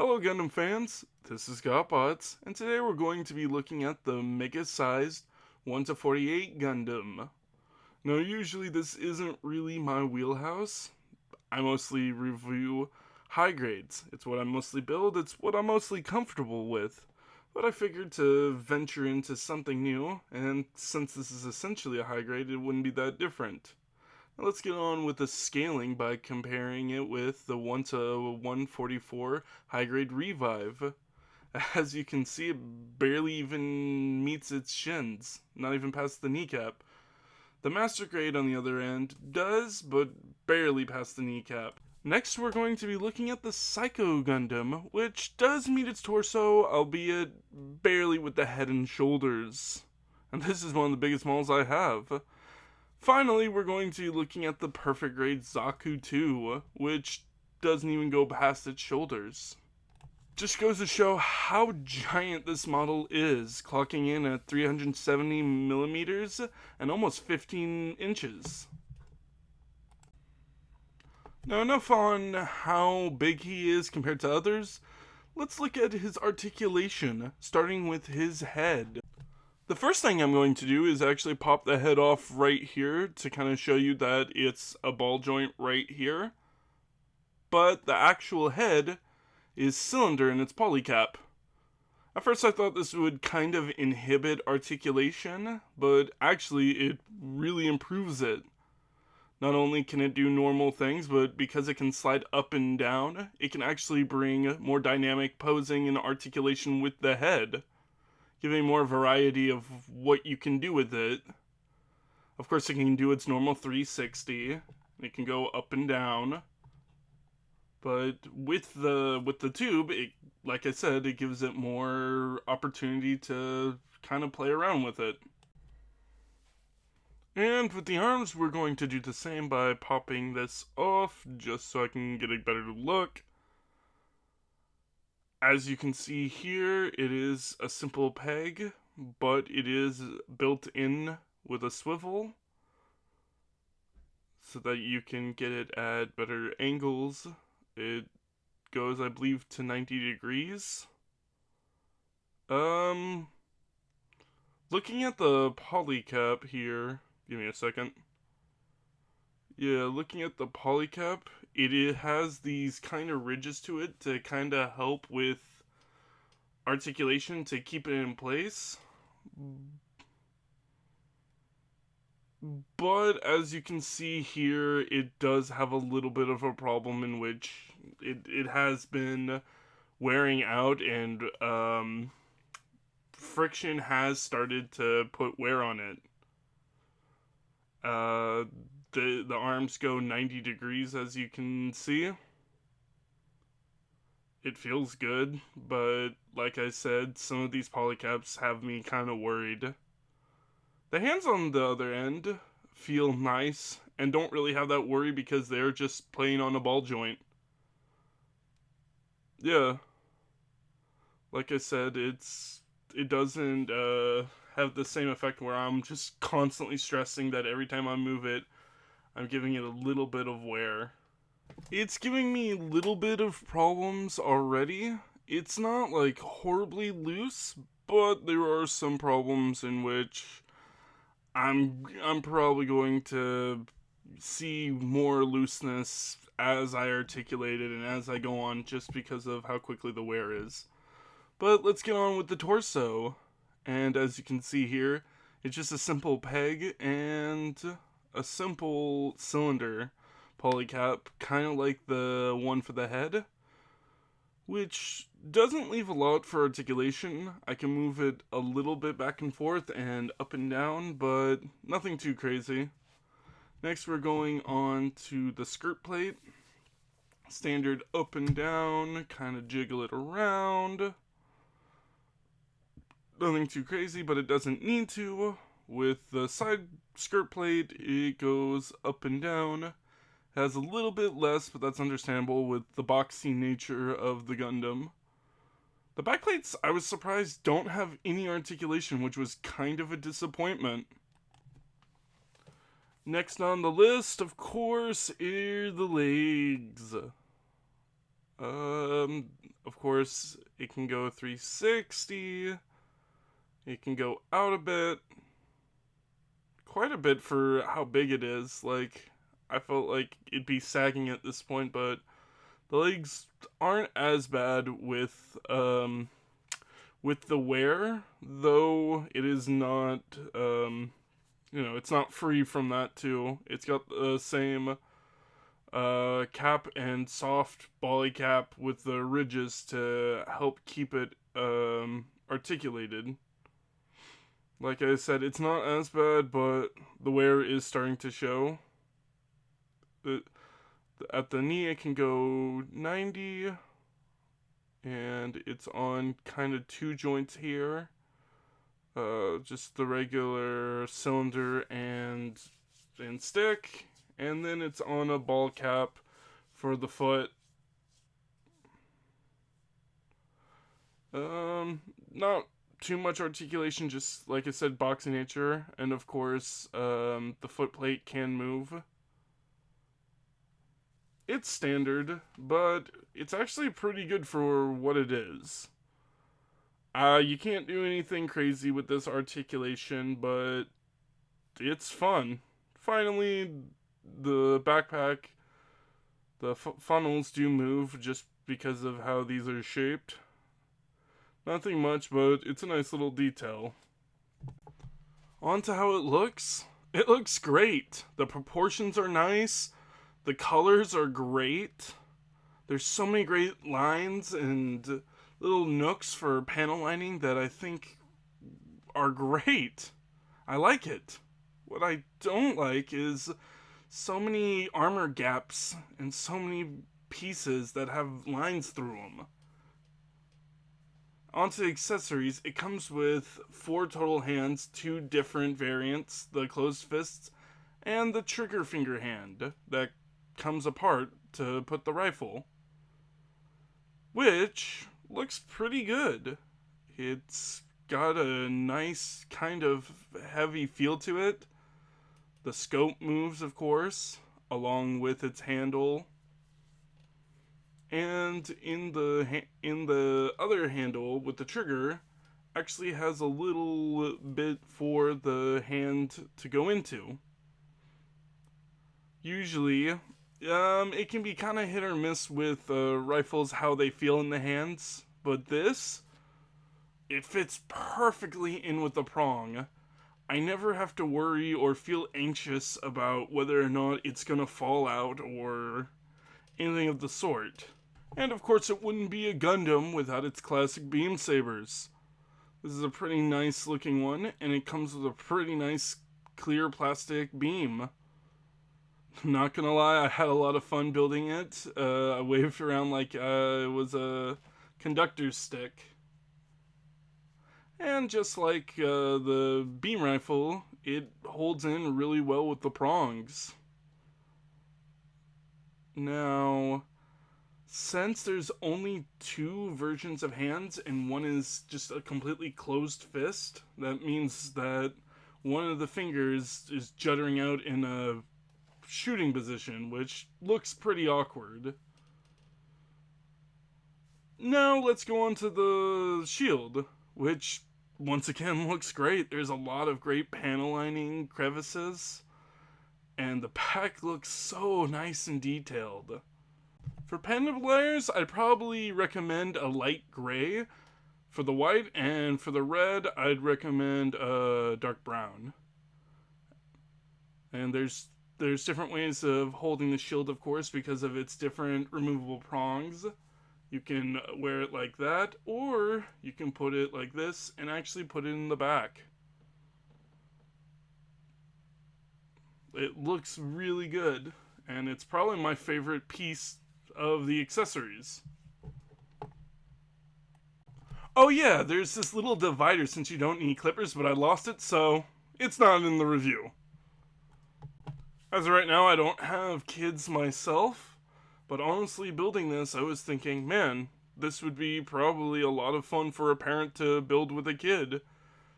Hello Gundam fans, this is Gotbot, and today we're going to be looking at the mega-sized 1-48 Gundam. Now usually this isn't really my wheelhouse. I mostly review high grades. It's what I mostly build, it's what I'm mostly comfortable with. But I figured to venture into something new, and since this is essentially a high grade, it wouldn't be that different. Now let's get on with the scaling by comparing it with the 1-144 high grade revive. As you can see, it barely even meets its shins, not even past the kneecap. The master grade, on the other end, does, but barely past the kneecap. Next, we're going to be looking at the Psycho Gundam, which does meet its torso, albeit barely with the head and shoulders. And this is one of the biggest models I have. Finally, we're going to be looking at the perfect grade Zaku 2, which doesn't even go past its shoulders. Just goes to show how giant this model is, clocking in at 370 millimeters and almost 15 inches. Now, enough on how big he is compared to others. Let's look at his articulation, starting with his head. The first thing I'm going to do is actually pop the head off right here to kind of show you that it's a ball joint right here. But the actual head is cylinder in its polycap. At first I thought this would kind of inhibit articulation, but actually it really improves it. Not only can it do normal things, but because it can slide up and down, it can actually bring more dynamic posing and articulation with the head, giving more variety of what you can do with it. Of course, it can do its normal 360. It can go up and down. But with the tube, like I said, it gives it more opportunity to kind of play around with it. And with the arms, we're going to do the same by popping this off, just so I can get a better look. As you can see here, it is a simple peg, but it is built in with a swivel, so that you can get it at better angles. It goes, I believe, to 90 degrees. Looking at the polycap here, give me a second. Yeah, looking at the polycap, it has these kind of ridges to it to kind of help with articulation to keep it in place. But as you can see here, it does have a little bit of a problem in which it has been wearing out, and friction has started to put wear on it. The arms go 90 degrees, as you can see. It feels good, but like I said, some of these polycaps have me kind of worried. The hands on the other end feel nice and don't really have that worry because they're just playing on a ball joint. Yeah. Like I said, it doesn't have the same effect where I'm just constantly stressing that every time I move it, I'm giving it a little bit of wear. It's giving me a little bit of problems already. It's not like horribly loose, but there are some problems in which I'm probably going to see more looseness as I articulate it and as I go on, just because of how quickly the wear is. But let's get on with the torso. And as you can see here, it's just a simple peg and a simple cylinder polycap, kind of like the one for the head, which doesn't leave a lot for articulation. I can move it a little bit back and forth and up and down, but nothing too crazy. Next, we're going on to the skirt plate. Standard up and down, kind of jiggle it around. Nothing too crazy, but it doesn't need to. With the side skirt plate, it goes up and down. Has a little bit less, but that's understandable with the boxy nature of the Gundam. The backplates, I was surprised, don't have any articulation, which was kind of a disappointment. Next on the list, of course, are the legs. of course, it can go 360. It can go out a bit. Quite a bit for how big it is. Like, I felt like it'd be sagging at this point, but the legs aren't as bad with the wear, though it is not it's not free from that too. It's got the same cap and soft bally cap with the ridges to help keep it articulated. Like I said, it's not as bad, but the wear is starting to show. At the knee, it can go 90, and it's on kind of two joints here. Just the regular cylinder and stick, and then it's on a ball cap for the foot. Not too much articulation, just like I said, boxy nature, and of course, the foot plate can move. It's standard, but it's actually pretty good for what it is. You can't do anything crazy with this articulation, but it's fun. Finally, the backpack, the funnels do move just because of how these are shaped. Nothing much, but it's a nice little detail. On to how it looks. It looks great. The proportions are nice. The colors are great. There's so many great lines and little nooks for panel lining that I think are great. I like it. What I don't like is so many armor gaps and so many pieces that have lines through them. Onto the accessories, it comes with 4 total hands, 2 different variants, the closed fists and the trigger finger hand that comes apart to put the rifle, which looks pretty good. It's got a nice kind of heavy feel to it. The scope moves, of course, along with its handle. And in the other handle with the trigger actually has a little bit for the hand to go into. Usually, it can be kind of hit or miss with rifles how they feel in the hands, but this, it fits perfectly in with the prong. I never have to worry or feel anxious about whether or not it's gonna fall out or anything of the sort. And of course, it wouldn't be a Gundam without its classic beam sabers. This is a pretty nice looking one, and it comes with a pretty nice clear plastic beam. Not gonna lie, I had a lot of fun building it. I waved around like it was a conductor's stick. And just like the beam rifle, it holds in really well with the prongs. Now, since there's only 2 versions of hands and one is just a completely closed fist, that means that one of the fingers is juddering out in a shooting position, which looks pretty awkward. Now let's go on to the shield, which once again looks great. There's a lot of great panel lining, crevices, and the back looks so nice and detailed. For pendant layers, I'd probably recommend a light gray for the white, and for the red, I'd recommend a dark brown. And there's different ways of holding the shield, of course, because of its different removable prongs. You can wear it like that, or you can put it like this and actually put it in the back. It looks really good, and it's probably my favorite piece of the accessories. Oh yeah, there's this little divider since you don't need clippers, but I lost it, so it's not in the review. As of right now, I don't have kids myself, but honestly, building this, I was thinking, man, this would be probably a lot of fun for a parent to build with a kid.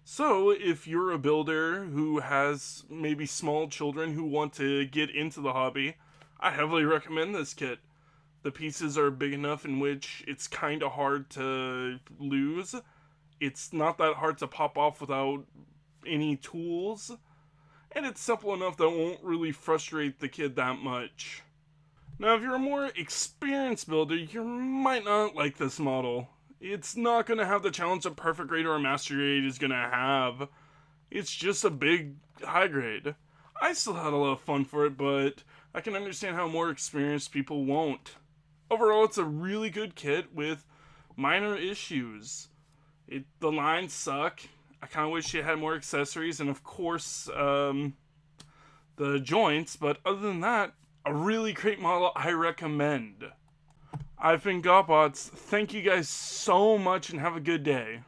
So, if you're a builder who has maybe small children who want to get into the hobby, I heavily recommend this kit. The pieces are big enough in which it's kind of hard to lose. It's not that hard to pop off without any tools. And it's simple enough that it won't really frustrate the kid that much. Now, if you're a more experienced builder, you might not like this model. It's not going to have the challenge a perfect grade or a master grade is going to have. It's just a big high grade. I still had a lot of fun for it, but I can understand how more experienced people won't. Overall, it's a really good kit with minor issues. The lines suck. I kind of wish it had more accessories, and of course, the joints. But other than that, a really great model I recommend. I've been Gotbots. Thank you guys so much, and have a good day.